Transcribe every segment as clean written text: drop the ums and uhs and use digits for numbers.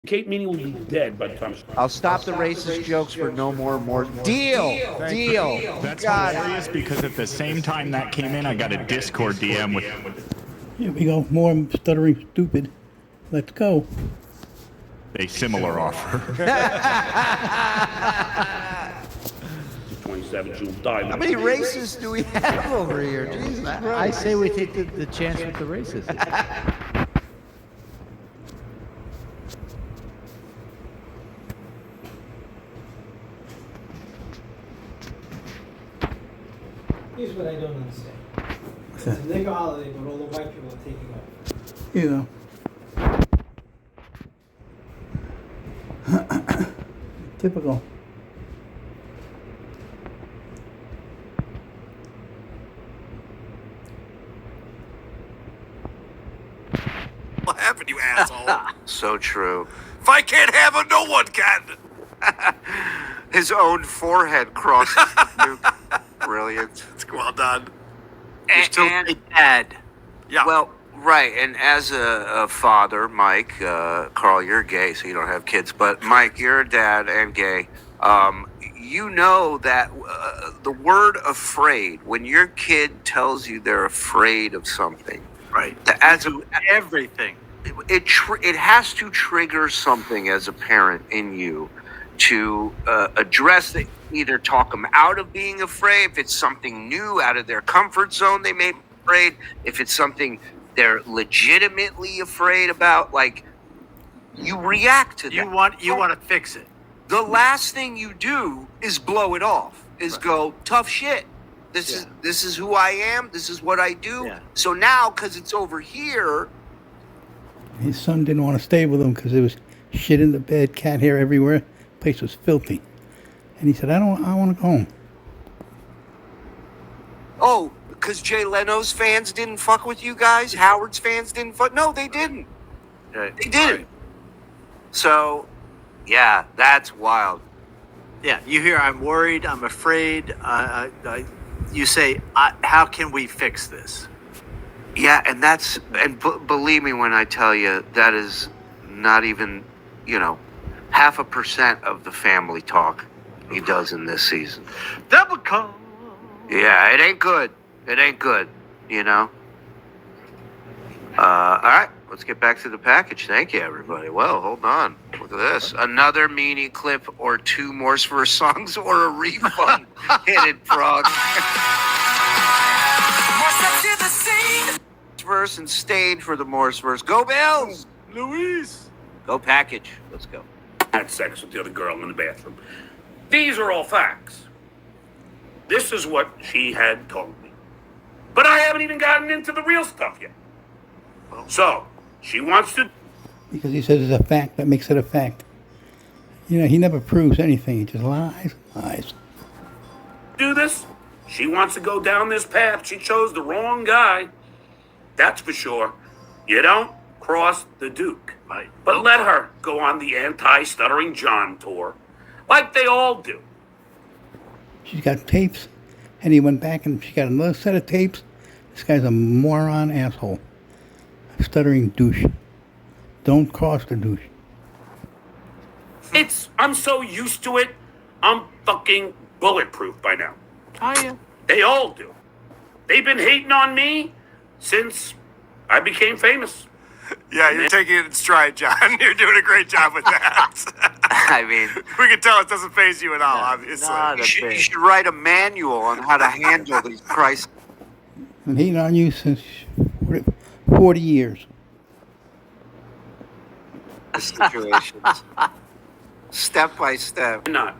Kate Meaney will be dead by the time. I'll stop the racist jokes for no more. Deal. That's hilarious because at the same time that came in, I got a Discord DM with. Here we go. More stuttering stupid. Let's go. A similar offer. 27, she'll die. How many racists do we have over here? Jesus I Christ. say we take the chance with the races. Here's what I don't understand. It's a nigger holiday, but all the white people are taking off. You know. Typical. What happened, you asshole? So true. If I can't have it, no one can. His own forehead crosses the nuke. Brilliant. It's well done. You're still a dad. Yeah. Well, right. And as a father, Mike, Carl, you're gay, so you don't have kids. But Mike, you're a dad and gay. You know that the word afraid, when your kid tells you they're afraid of something, right. Everything. It has to trigger something as a parent in you to address it, either talk them out of being afraid, if it's something new out of their comfort zone they may be afraid, if it's something they're legitimately afraid about, like, you react to that. You want to fix it. The last thing you do is blow it off, go, tough shit. This is who I am, this is what I do. Yeah. So now, because it's over here, His son didn't want to stay with him because there was shit in the bed, cat hair everywhere. Place was filthy. And he said, I want to go home. oh, because Jay Leno's fans didn't fuck with you guys? Howard's fans didn't fuck? No, they didn't. They didn't. Right. So, yeah, that's wild. Yeah, you hear, I'm worried, I'm afraid. You say, how can we fix this? Yeah, and believe me when I tell you, that is not even, 0.5% of the family talk he does in this season. Double call. Yeah, it ain't good. All right, let's get back to the package. Thank you, everybody. Well, hold on. Look at this. Another meanie clip or 2 Morse verse songs or a refund. Hit it, frog. Verse and stayed for the Morse verse. Go Bills! Luis. Go package. Let's go. Had sex with the other girl in the bathroom. These are all facts. This is what she had told me. But I haven't even gotten into the real stuff yet. So, she wants to Because he says it's a fact that makes it a fact. He never proves anything. He just lies. do this. She wants to go down this path. She chose the wrong guy. That's for sure. You don't cross the Duke. Right. But let her go on the anti-Stuttering John tour. Like they all do. She's got tapes, and he went back and she got another set of tapes. This guy's a moron asshole. A stuttering douche. Don't cross the douche. I'm so used to it. I'm fucking bulletproof by now. Oh, yeah. They all do. They've been hating on me since I became famous. Yeah, you're taking it in stride, John. You're doing a great job with that. I mean, we can tell it doesn't faze you at all, obviously. you should write a manual on how to handle these crises. Been hating on you since 40 years. Situations. Step by step. Not.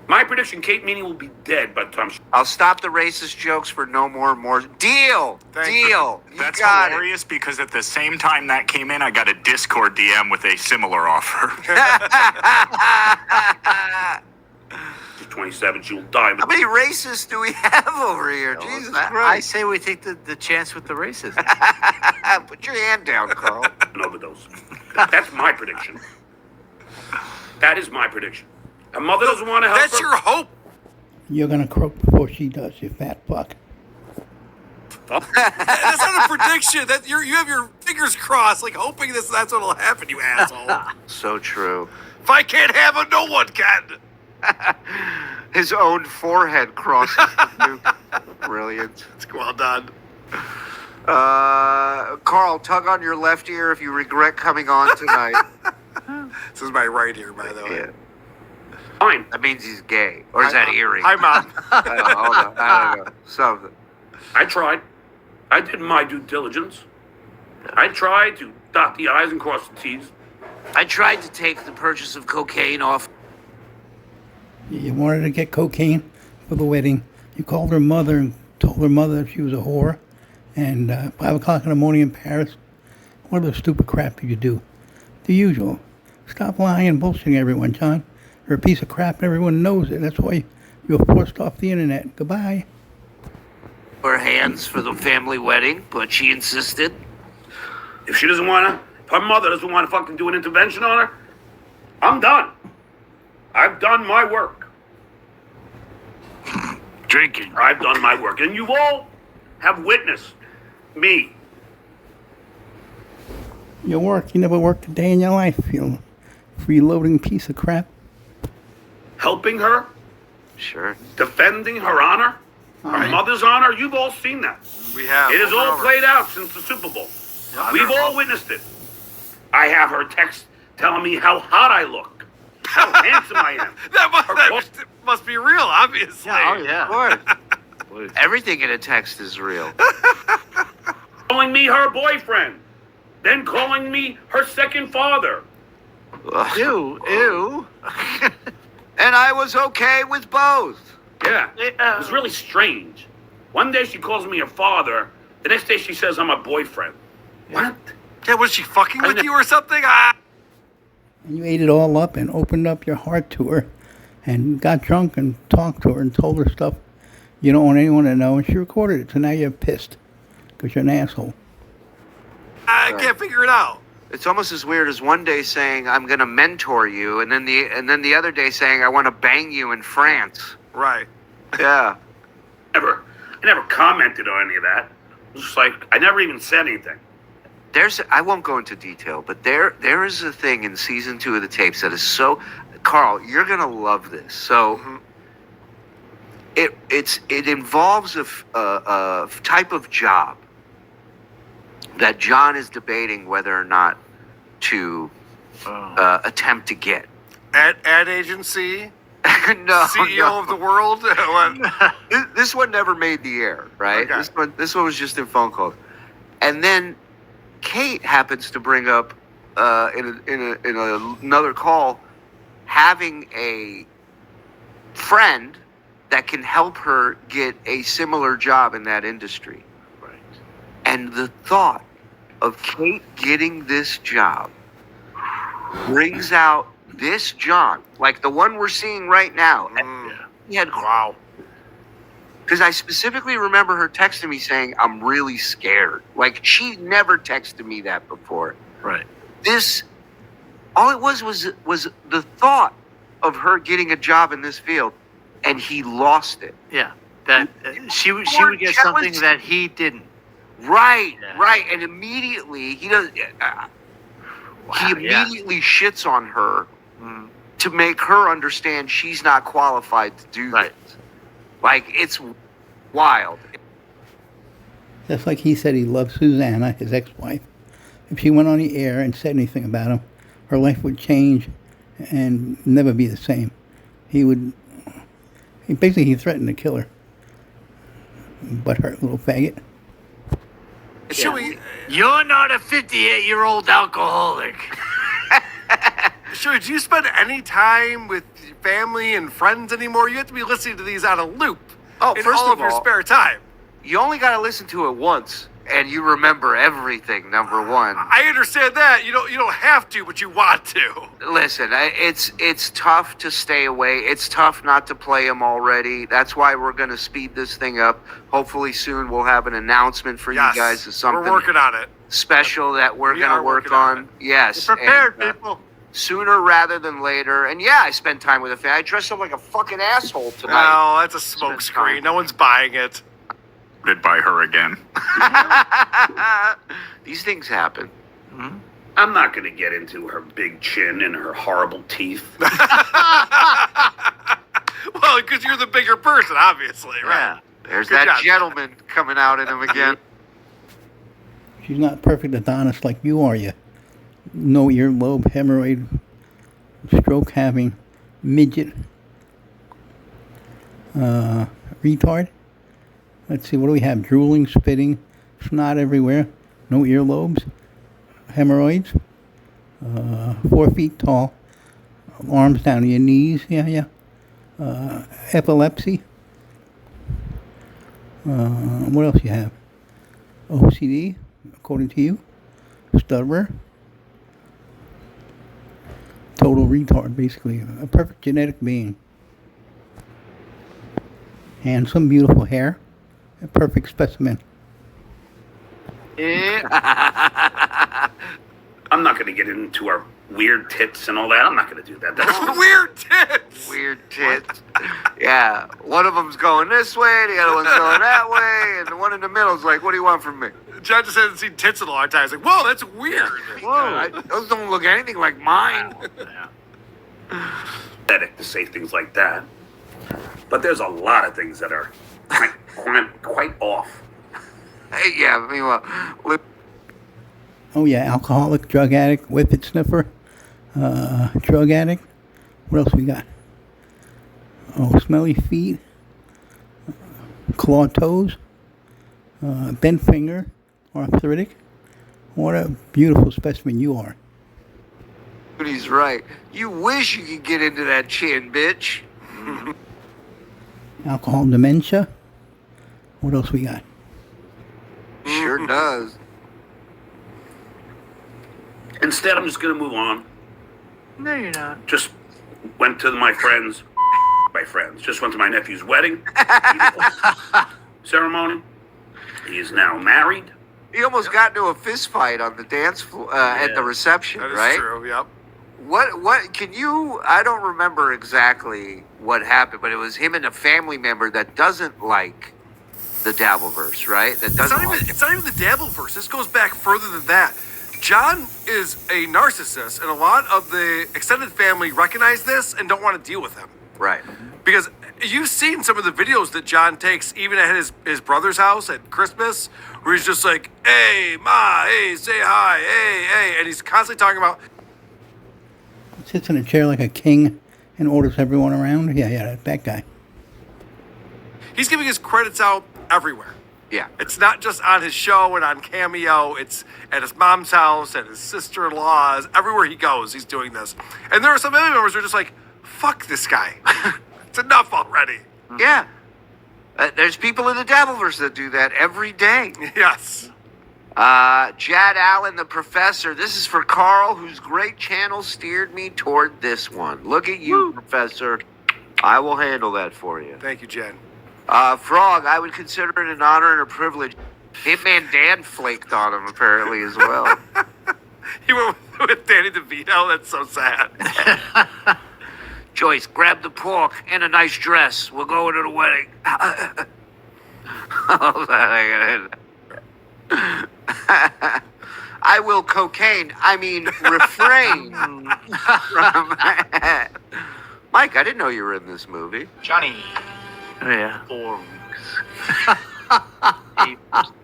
My prediction, Kate Meaney will be dead by the time I'll stop the racist jokes for no more. Deal. You That's got hilarious because at the same time that came in, I got a Discord DM with a similar offer. it. 27, she'll die. How many racists do we have over here? Jesus I Christ. say we take the chance with the races. Put your hand down, Carl. An overdose. That's my prediction. That is my prediction. A mother doesn't want to help That's her. your hope. You're going to croak before she does, you fat fuck. That's not a prediction. That you have your fingers crossed, like hoping that's what'll happen, you asshole. So true. If I can't have it, no one can. His own forehead crosses the nuke. Brilliant. It's well done. Carl, tug on your left ear if you regret coming on tonight. This is my right ear, by the way. Yeah. Fine. That means he's gay. Or is that earring? Hi, Mom. I don't know. Something. I tried. I did my due diligence. I tried to dot the I's and cross the T's. I tried to take the purchase of cocaine off. You wanted to get cocaine for the wedding. You called her mother and told her mother that she was a whore. And 5 o'clock in the morning in Paris. What other stupid crap did you do? The usual. Stop lying and bullshitting everyone, John. You're a piece of crap and everyone knows it. That's why you were forced off the internet. Goodbye. Her hands for the family wedding, but she insisted. If she doesn't want to, if her mother doesn't want to fucking do an intervention on her, I'm done. I've done my work. Drinking. I've done my work. And you all have witnessed me. You work. You never worked a day in your life, you freeloading piece of crap. Helping her, Sure. defending her honor, her mother's honor. You've all seen that. We have. It has all Over. played out since the Super Bowl. Yeah, We've all witnessed it. I have her text telling me how hot I look, how handsome I am. That must be real, obviously. Oh, yeah. Everything in a text is real. Calling me her boyfriend, then calling me her second father. Ew. And I was okay with both. Yeah, it was really strange. One day she calls me her father. The next day she says I'm a boyfriend. What? Yeah, was she fucking with you or something? And you ate it all up and opened up your heart to her and got drunk and talked to her and told her stuff you don't want anyone to know. And she recorded it. So now you're pissed because you're an asshole. I can't figure it out. It's almost as weird as one day saying I'm going to mentor you, and then the other day saying I want to bang you in France. Right. Yeah. I never commented on any of that. It was just like I never even said anything. I won't go into detail, but there is a thing in season 2 of the tapes that is so, Carl, you're gonna love this. So it involves a type of job that John is debating whether or not to attempt to get. Ad agency, No, CEO no. of the world. What? This one never made the air, right? Okay. This one was just in phone calls, and then Kate happens to bring up in another call having a friend that can help her get a similar job in that industry. Right. And the thought of Kate getting this job brings out this John, like the one we're seeing right now. Yeah. He had because I specifically remember her texting me saying, I'm really scared. Like, she never texted me that before. Right. This, all it was the thought of her getting a job in this field, and he lost it. Yeah. That she would get something that he didn't. Right, Yeah. right. And immediately, he immediately shits on her to make her understand she's not qualified to do Right. this. Like, it's wild. Just like he said he loved Susanna, his ex-wife. If she went on the air and said anything about him, her life would change and never be the same. He threatened to kill her. Butthurt little faggot. Should we? You're not a 58-year-old alcoholic. Sure. Do you spend any time with family and friends anymore? You have to be listening to these on a loop. Oh, in first all of your all- spare time. You only got to listen to it once, and you remember everything, number one. I understand that. You don't have to, but you want to. Listen, it's tough to stay away. It's tough not to play them already. That's why we're going to speed this thing up. Hopefully soon we'll have an announcement for Yes, you guys of something we're working on it. special that we're We going to are work working on on. Yes. Get prepared, and, people. Sooner rather than later. And yeah, I spend time with a family. I dressed up like a fucking asshole tonight. No, that's a smoke screen. No one's buying it. by her again. These things happen. I'm not going to get into her big chin and her horrible teeth. Well, because you're the bigger person, obviously, right? Yeah. There's Good that job. gentleman coming out in him again. She's not perfect Adonis like you are, you. No earlobe, hemorrhoid, stroke having, midget, retard. Let's see, what do we have? Drooling, spitting, snot everywhere, no earlobes, hemorrhoids, 4 feet tall, arms down to your knees, epilepsy. What else you have? OCD, according to you. Stutterer. Total retard, basically. A perfect genetic being. Handsome, beautiful hair. A perfect specimen. I'm not going to get into her weird tits and all that. I'm not going to do that. That's Weird tits. Weird tits. Yeah. One of them's going this way, the other one's going that way, and the one in the middle's like, what do you want from me? John just hasn't seen tits in a long time. He's like, whoa, that's weird. Whoa, those don't look anything like mine. pathetic to say things like that. But there's a lot of things that are quite off. Yeah, I mean, well, Oh yeah, alcoholic, drug addict, whippet sniffer, drug addict. What else we got? Oh, smelly feet, clawed toes, bent finger, arthritic. What a beautiful specimen you are. he's right. You wish you could get into that chin, bitch. Alcohol, dementia. What else we got? Sure does. Instead, I'm just going to move on. No, you're not. Just went to my friends. Just went to my nephew's wedding. Ceremony. He is now married. He almost got into a fist fight on the dance floor at the reception, That is right? true, yep. What can you, I don't remember exactly what happened, but it was him and a family member that doesn't like the Dabbleverse, right? That doesn't It's not even the Dabbleverse. This goes back further than that. John is a narcissist, and a lot of the extended family recognize this and don't want to deal with him. Right. Because you've seen some of the videos that John takes, even at his brother's house at Christmas, where he's just like, hey, Ma, hey, say hi, hey, and he's constantly talking about, Sits in a chair like a king and orders everyone around. Yeah, that guy. he's giving his credits out everywhere. Yeah. It's not just on his show and on Cameo. It's at his mom's house, at his sister-in-law's. Everywhere he goes, he's doing this. And there are some family members who are just like, fuck this guy. It's enough already. Yeah. There's people in the Dabbleverse that do that every day. Yes. Jad Allen, the professor. This is for Carl, whose great channel steered me toward this one. Look at you, Professor. I will handle that for you. Thank you, Jen. Frog, I would consider it an honor and a privilege. Hitman Dan flaked on him, apparently, as well. He went with Danny DeVito. That's so sad. Joyce, grab the pork and a nice dress. We're going to the wedding. I will refrain from... Mike, I didn't know you were in this movie. Johnny, Oh, yeah. 4 weeks.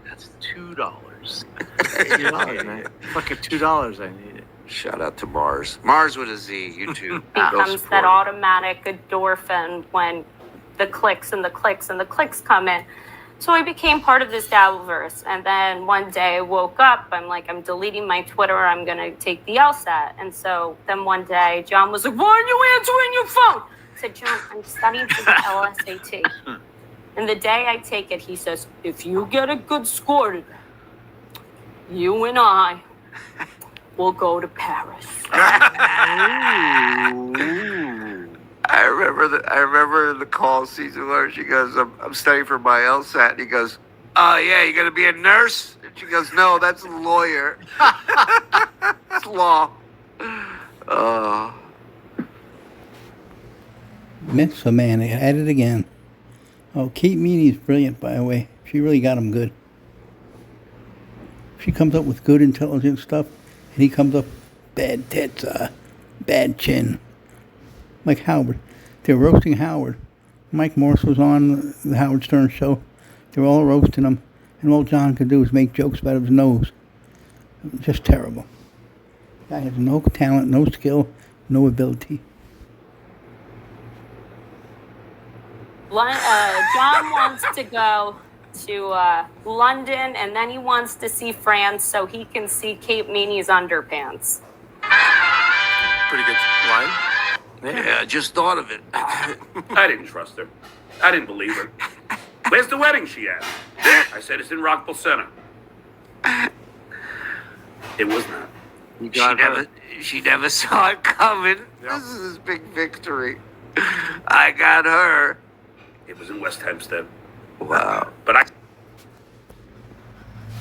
That's $2. $2, man. Fucking $2 I need it. Shout out to Mars. Mars with a Z, YouTube. Becomes that automatic endorphin when the clicks and the clicks and the clicks come in. So I became part of this Dabbleverse. And then one day I woke up, I'm deleting my Twitter, I'm gonna take the LSAT. And so then one day John was like, why aren't you answering your phone? I said, John, I'm studying for the LSAT. And the day I take it, he says, if you get a good score today, you and I will go to Paris. I remember the call season where she goes, I'm studying for my LSAT. And he goes, oh, yeah, you going to be a nurse? And she goes, no, that's a lawyer. It's law. Mitzvah man, at it again. Oh, Kate Meaney's brilliant, by the way. She really got him good. She comes up with good, intelligent stuff, and he comes up bad tits, bad chin. Like Howard. They're roasting Howard. Mike Morse was on the Howard Stern show. They were all roasting him, and all John could do was make jokes about his nose. Just terrible. Guy has no talent, no skill, no ability. John wants to go to London, and then he wants to see France so he can see Kate Meaney's underpants. Pretty good line. Yeah, I just thought of it. I didn't trust her. I didn't believe her. Where's the wedding, she asked. I said, it's in Rockville Center. It was not. She never saw it coming. Yep. This is his big victory. I got her. It was in West Hempstead. Wow. But I...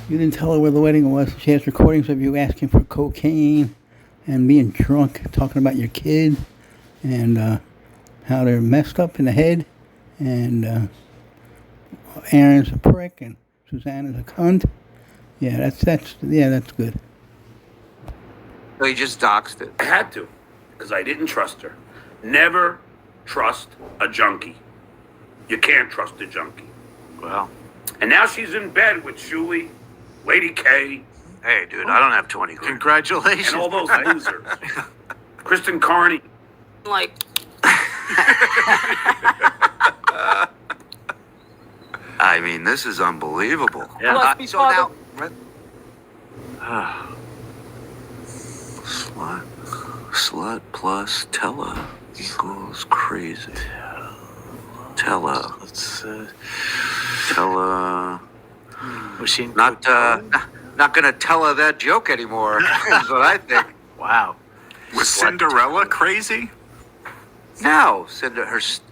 You didn't tell her where the wedding was. She has recordings of you asking for cocaine and being drunk, talking about your kid and how they're messed up in the head. And Aaron's a prick and Susanna's a cunt. Yeah, that's good. So he just doxed it. I had to, because I didn't trust her. Never trust a junkie. You can't trust a junkie. Well, And now she's in bed with Shuli, Lady K, hey, dude, I don't have 20 grand. Congratulations. and all those losers. Kristen Carney. Like, I mean, this is unbelievable. Yeah. Well, So now, Ah, slut plus Tella equals crazy. Tella. let's Tella. was she in Not Coachella? not gonna tell her that joke anymore. Is what I think. Wow. Was Cinderella crazy? No,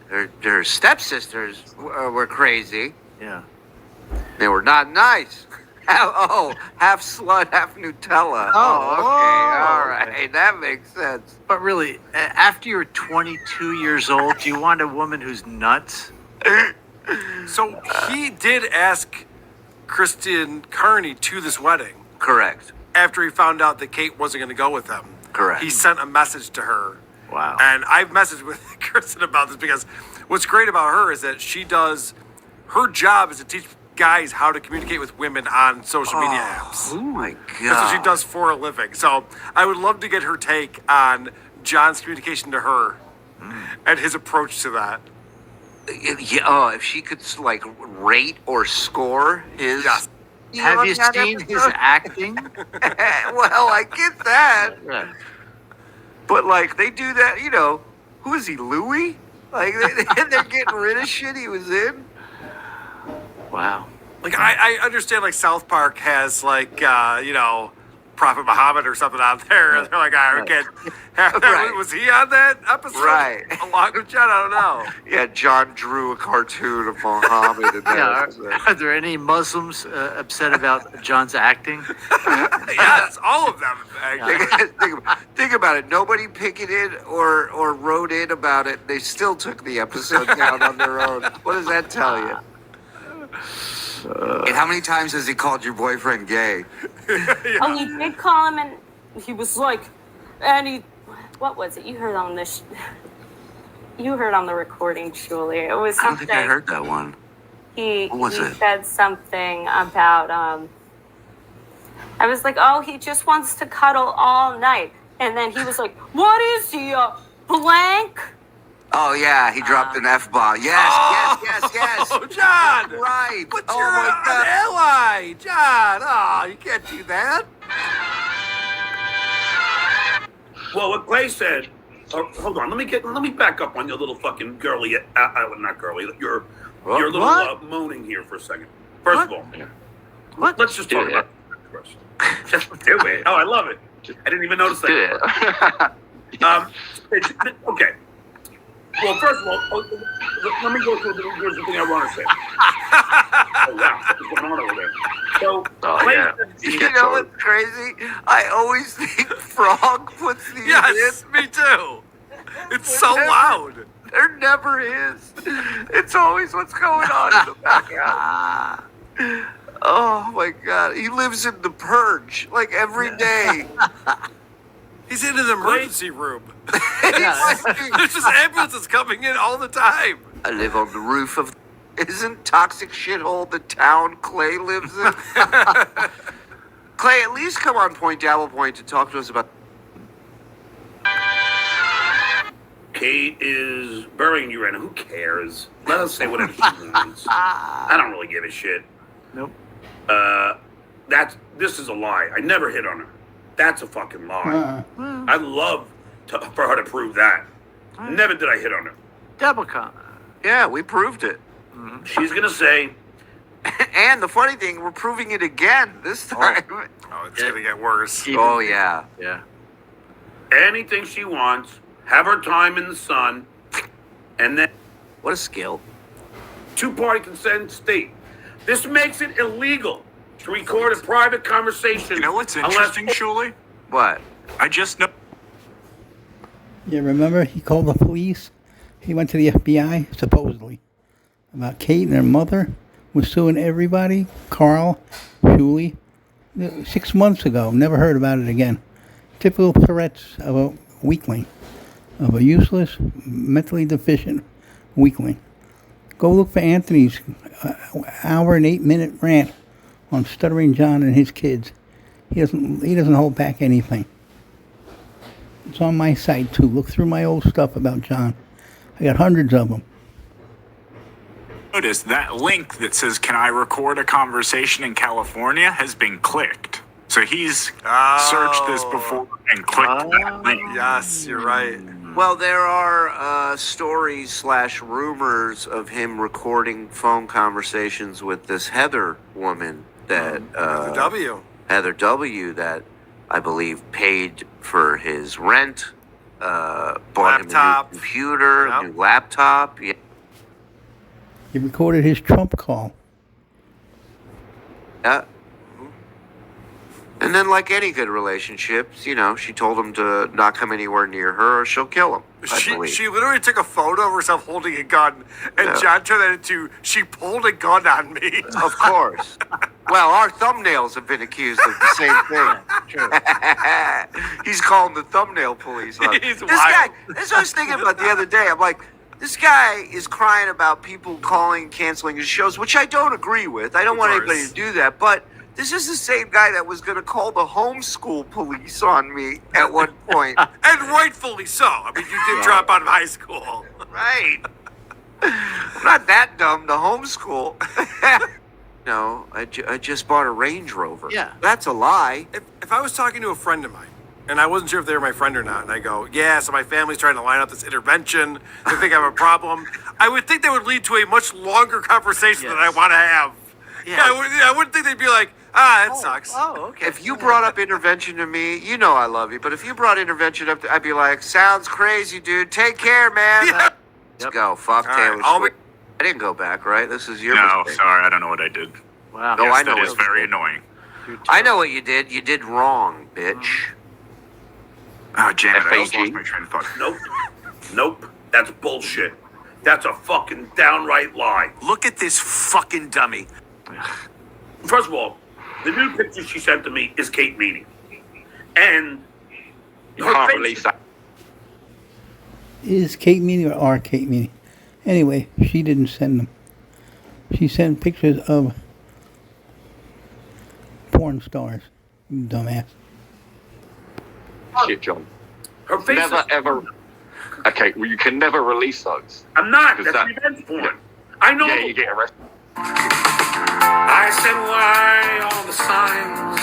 her stepsisters were crazy. Yeah. They were not nice. Half slut, half Nutella. Oh, Okay, all right, that makes sense. But really, after you're 22 years old, do you want a woman who's nuts? So he did ask Kristen Carney to this wedding Correct. after he found out that Kate wasn't going to go with them. Correct. He sent a message to her. Wow. And I've messaged with Kristen about this because what's great about her is that her job is to teach guys how to communicate with women on social media apps. Oh my That's god. what she does for a living. So I would love to get her take on John's communication to her and his approach to that. Yeah, if she could like rate or score his. Yes. Have you seen his acting? Well, I get that, Yeah. but like they do that, who is he, Louis? Like they're getting rid of shit he was in. Wow. Like I understand like South Park has like Prophet Muhammad or something out there. And they're like, I can't. Right. Was he on that episode? Right. Along with John, I don't know. Yeah, John drew a cartoon of Muhammad in that Yeah. episode. Are there any Muslims upset about John's acting? Yes, all of them. Actually. Think about it. Nobody picketed or wrote in about it. They still took the episode down on their own. What does that tell you? And how many times has he called your boyfriend gay? oh, he did call him, and he was like, what was it? You heard on this. You heard on the recording, Julie. It was I don't something. think I heard that one. He What was it? said something about I was like, oh, he just wants to cuddle all night, and then he was like, what is he, blank? Oh yeah, he dropped an F-bomb. Yes. Oh, John! Right. But Oh you're my an god. ally, John. Oh, you can't do that. Well, what Clay said. Oh, hold on. Let me back up on your little fucking girly. Not girly. Your little What? moaning here for a second. First of all, What? let's just talk about it first. Just do it. Oh, I love it. I didn't even notice that. Okay. Well, first of all, let me go through here's the thing I want to say. Oh, wow. What's going on over there? So, Clay said- You know what's crazy? I always think Frog puts these Yes, in. me too. It's so loud. There never is. It's always what's going on in the background. Oh my God, he lives in the Purge like every day. He's in an emergency room. Yeah. There's just ambulances coming in all the time. I live on the roof of. Isn't toxic shithole the town Clay lives in? Clay, at least come on Point Dabble Point to talk to us about. Kate is burying you right now. Who cares? Let us say whatever she wants. I don't really give a shit. Nope. This is a lie. I never hit on her. That's a fucking lie. I'd love for her to prove that. Never did I hit on her. Double con. Yeah, we proved it. She's gonna say, And the funny thing, we're proving it again this time. Oh, it's gonna get worse. Oh yeah. Yeah. anything she wants, have her time in the sun, and then What a skill. two-party consent state. This makes it illegal to record a private conversation. You know what's unless- interesting, Shuli? What? I just know. Yeah, remember he called the police? He went to the FBI, supposedly, about Kate and her mother was suing everybody. Carl, Julie, 6 months ago. Never heard about it again. Typical threats of a weakling, of a useless, mentally deficient weakling. Go look for Anthony's hour and 8-minute rant on Stuttering John and his kids. He doesn't hold back anything. It's on my site too. Look through my old stuff about John. I got hundreds of them. Notice that link that says, "Can I record a conversation in California?" has been clicked. So he's searched this before and clicked that link. Yes, you're right. Well, there are stories / rumors of him recording phone conversations with this Heather woman that The W. Heather W. that I believe paid for his rent, bought Laptop. him a new computer, Yep. a new laptop. Yeah. He recorded his Trump call. Yeah. And then, like any good relationships, you know, she told him to not come anywhere near her or she'll kill him. I believe. She literally took a photo of herself holding a gun, and Yeah. John turned that into, she pulled a gun on me. Of course. Well, our thumbnails have been accused of the same thing. He's calling the thumbnail police. On. He's This wild. guy, that's what I was thinking about the other day. I'm like, this guy is crying about people calling, canceling his shows, which I don't agree with. I don't Of want course. anybody to do that. But this is the same guy that was going to call the homeschool police on me at one point. And rightfully so. I mean, you did drop out of high school. Right. I'm not that dumb to homeschool. No, I just bought a Range Rover. Yeah. That's a lie. If I was talking to a friend of mine, and I wasn't sure if they were my friend or not, and I go, yeah, so my family's trying to line up this intervention, they think I have a problem, I would think that would lead to a much longer conversation than I Yes. want to have. Yeah. I wouldn't think they'd be like, that sucks. Oh, okay. If you brought up intervention to me, you know I love you. But if you brought intervention up, I'd be like, sounds crazy, dude. Take care, man. Yeah. Let's go. Fuck All right, Taylor I'll Swift. I didn't go back, right? This is your No, mistake. sorry, I don't know what I did. Wow. No, Yes, I know that what is you very did. annoying. I know what you did. You did wrong, bitch. Oh, Janet, I almost FAG. lost my train of thought. Nope. That's bullshit. That's a fucking downright lie. Look at this fucking dummy. First of all, the new picture she sent to me is Kate Meaney. And her face, Is Kate Meaney or are Kate Meaney? Anyway, she didn't send them. She sent pictures of porn stars. You dumbass. Shit, John. her face Never is, ever. Okay, well, you can never release those. I'm not. Is That's that- revenge porn. I know. Yeah, you get arrested. I said, why all the signs?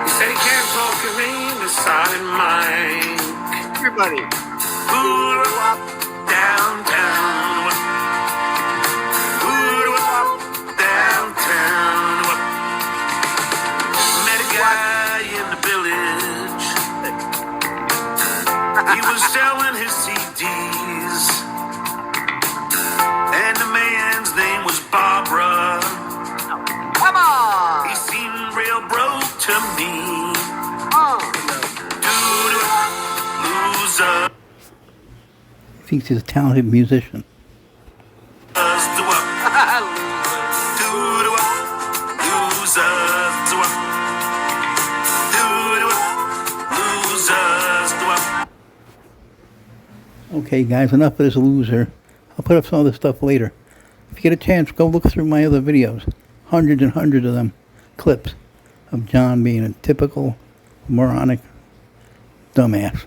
He said he can't talk to me beside mine. Everybody. Ooh, downtown. Ooh, downtown. Met a guy in the village. He was selling his CDs. And the man's name was Barbara. Come on. He seemed real broke to me. Loser. He thinks he's a talented musician. Do Okay, guys, enough of this loser. I'll put up some other stuff later. If you get a chance, go look through my other videos. Hundreds and hundreds of them. Clips of John being a typical moronic dumbass.